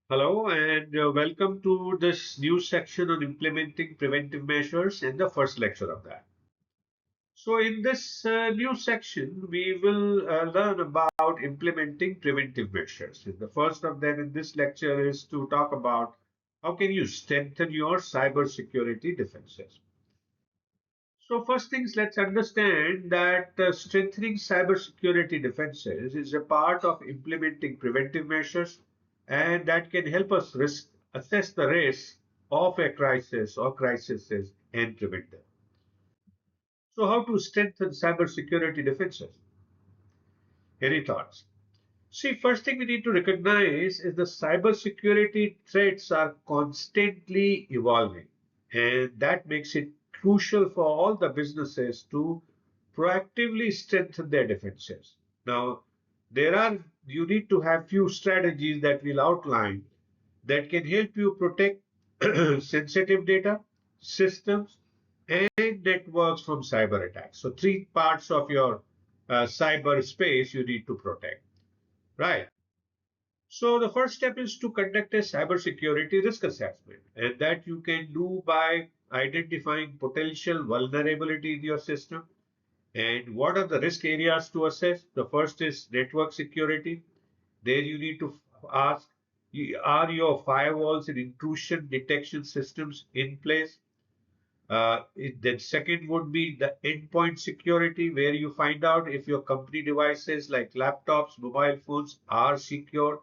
Hello and welcome to this new section on implementing preventive measures and the first lecture of that. So, in this new section, we will learn about implementing preventive measures. And the first of them in this lecture is to talk about how can you strengthen your cybersecurity defenses. So, first things, let's understand that strengthening cybersecurity defenses is a part of implementing preventive measures, and that can help us assess the risk of a crisis or crises and prevent them. So, how to strengthen cybersecurity defenses? Any thoughts? See, first thing we need to recognize is the cybersecurity threats are constantly evolving, and that makes it crucial for all the businesses to proactively strengthen their defenses. Now, you need to have few strategies that we'll outline that can help you protect sensitive data, systems, and networks from cyber attacks. So, three parts of your cyber space you need to protect. Right. So the first step is to conduct a cybersecurity risk assessment, and that you can do by identifying potential vulnerability in your system. And what are the risk areas to assess? The first is network security. There you need to ask, are your firewalls and intrusion detection systems in place? Then second would be the endpoint security, where you find out if your company devices like laptops, mobile phones are secure.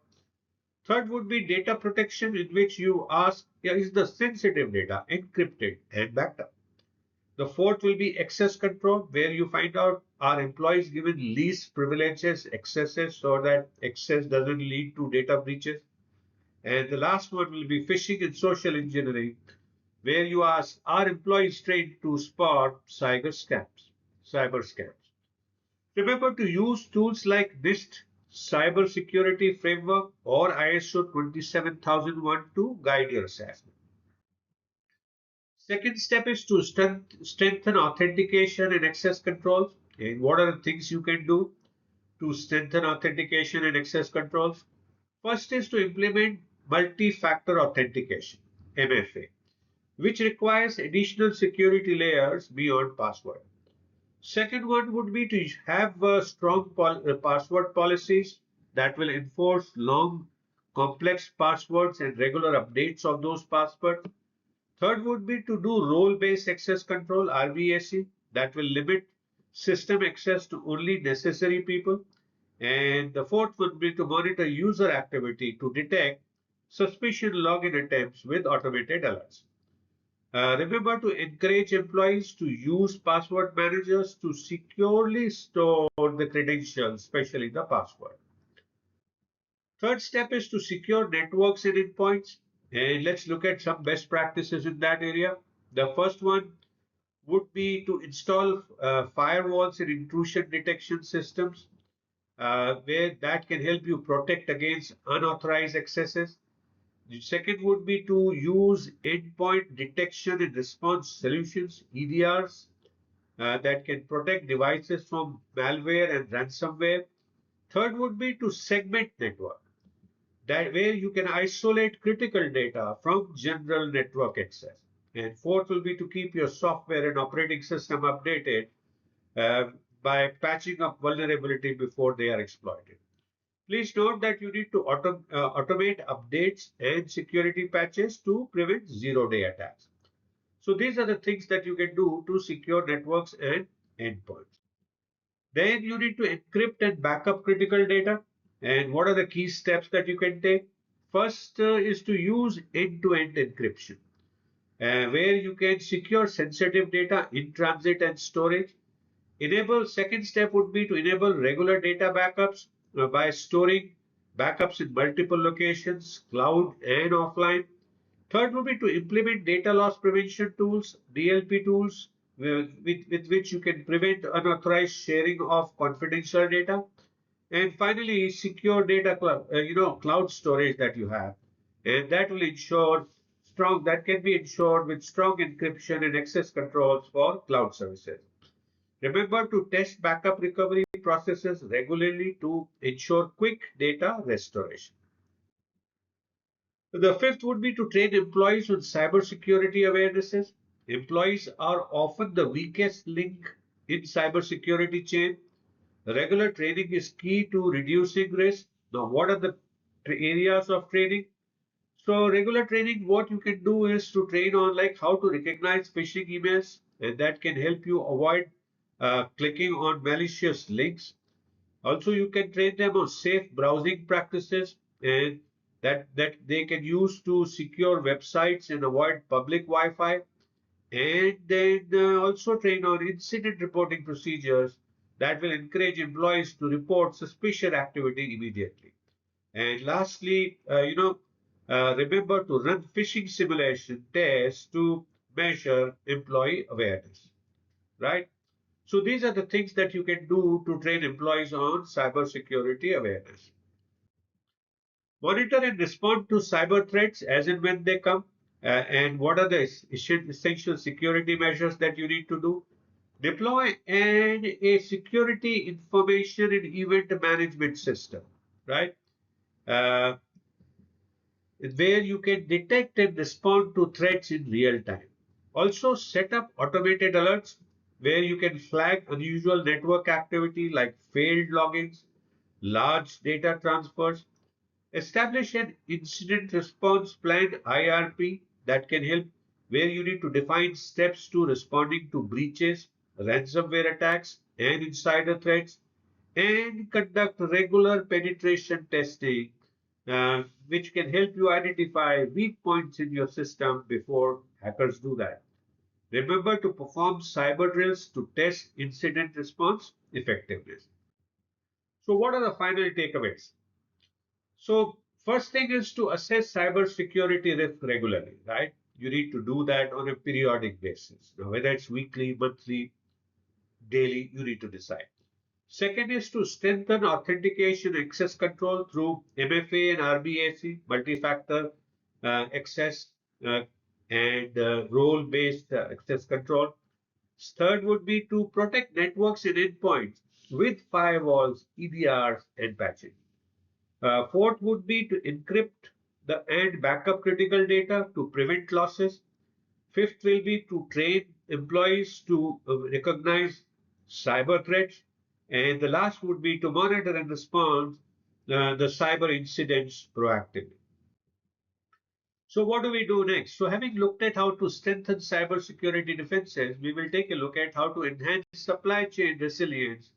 Third would be data protection, in which you ask, is the sensitive data encrypted and backed up? The fourth will be access control, where you find out, are employees given least privileges, accesses, so that access doesn't lead to data breaches? And the last one will be phishing and social engineering, where you ask, are employees trained to spot cyber scams? Remember to use tools like NIST Cybersecurity Framework or ISO 27001 to guide your assessment. Second step is to strengthen authentication and access controls. And what are the things you can do to strengthen authentication and access controls? First is to implement multi-factor authentication, MFA, which requires additional security layers beyond password. Second one would be to have strong password policies that will enforce long, complex passwords and regular updates of those passwords. Third would be to do role-based access control, RBAC, that will limit system access to only necessary people. And the fourth would be to monitor user activity to detect suspicious login attempts with automated alerts. Remember to encourage employees to use password managers to securely store the credentials, especially the password. Third step is to secure networks and endpoints. And let's look at some best practices in that area. The first one would be to install firewalls and intrusion detection systems, where that can help you protect against unauthorized accesses. The second would be to use endpoint detection and response solutions, EDRs, that can protect devices from malware and ransomware. Third would be to segment network, that where you can isolate critical data from general network access. And fourth will be to keep your software and operating system updated uh, by patching up vulnerability before they are exploited. Please note that you need to automate updates and security patches to prevent zero-day attacks. So these are the things that you can do to secure networks and endpoints. Then you need to encrypt and backup critical data. And what are the key steps that you can take? First is to use end-to-end encryption, where you can secure sensitive data in transit and storage. Second step would be to enable regular data backups by storing backups in multiple locations, cloud and offline. Third would be to implement data loss prevention tools, DLP tools, with which you can prevent unauthorized sharing of confidential data. And finally, secure data, cloud storage that you have, and that will ensure that can be ensured with strong encryption and access controls for cloud services. Remember to test backup recovery processes regularly to ensure quick data restoration. The fifth would be to train employees on cybersecurity awarenesses. Employees are often the weakest link in cybersecurity chain. Regular training is key to reducing risk. Now, what are the areas of training? So, regular training, what you can do is to train on like how to recognize phishing emails, and that can help you avoid clicking on malicious links. Also, you can train them on safe browsing practices and that they can use to secure websites and avoid public Wi-Fi. And then also train on incident reporting procedures that will encourage employees to report suspicious activity immediately. And lastly, remember to run phishing simulation tests to measure employee awareness, right? So these are the things that you can do to train employees on cybersecurity awareness. Monitor and respond to cyber threats as and when they come. And what are the essential security measures that you need to do? Deploy a security information and event management system, right? Uh, where you can detect and respond to threats in real time. Also, set up automated alerts where you can flag unusual network activity like failed logins, large data transfers. Establish an incident response plan IRP that can help where you need to define steps to responding to breaches, ransomware attacks, and insider threats, and conduct regular penetration testing, which can help you identify weak points in your system before hackers do that. Remember to perform cyber drills to test incident response effectiveness. So, what are the final takeaways? So, first thing is to assess cybersecurity risk regularly, right? You need to do that on a periodic basis. Now, whether it's weekly, monthly, daily, you need to decide. Second is to strengthen authentication access control through MFA and RBAC, multi-factor access uh, and role-based access control. Third would be to protect networks and endpoints with firewalls, EDRs, and patching. Fourth would be to encrypt the and backup critical data to prevent losses. Fifth will be to train employees to recognize cyber threats. And the last would be to monitor and respond the cyber incidents proactively. So what do we do next? So having looked at how to strengthen cybersecurity defenses, we will take a look at how to enhance supply chain resilience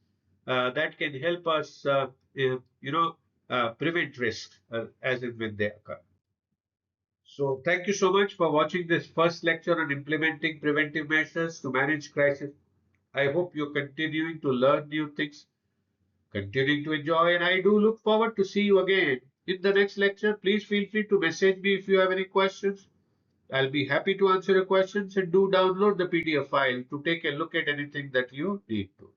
that can help us, prevent risks as and when they occur. So thank you so much for watching this first lecture on implementing preventive measures to manage crisis. I hope you're continuing to learn new things, continuing to enjoy, and I do look forward to see you again in the next lecture. Please feel free to message me if you have any questions. I'll be happy to answer your questions and do download the PDF file to take a look at anything that you need to.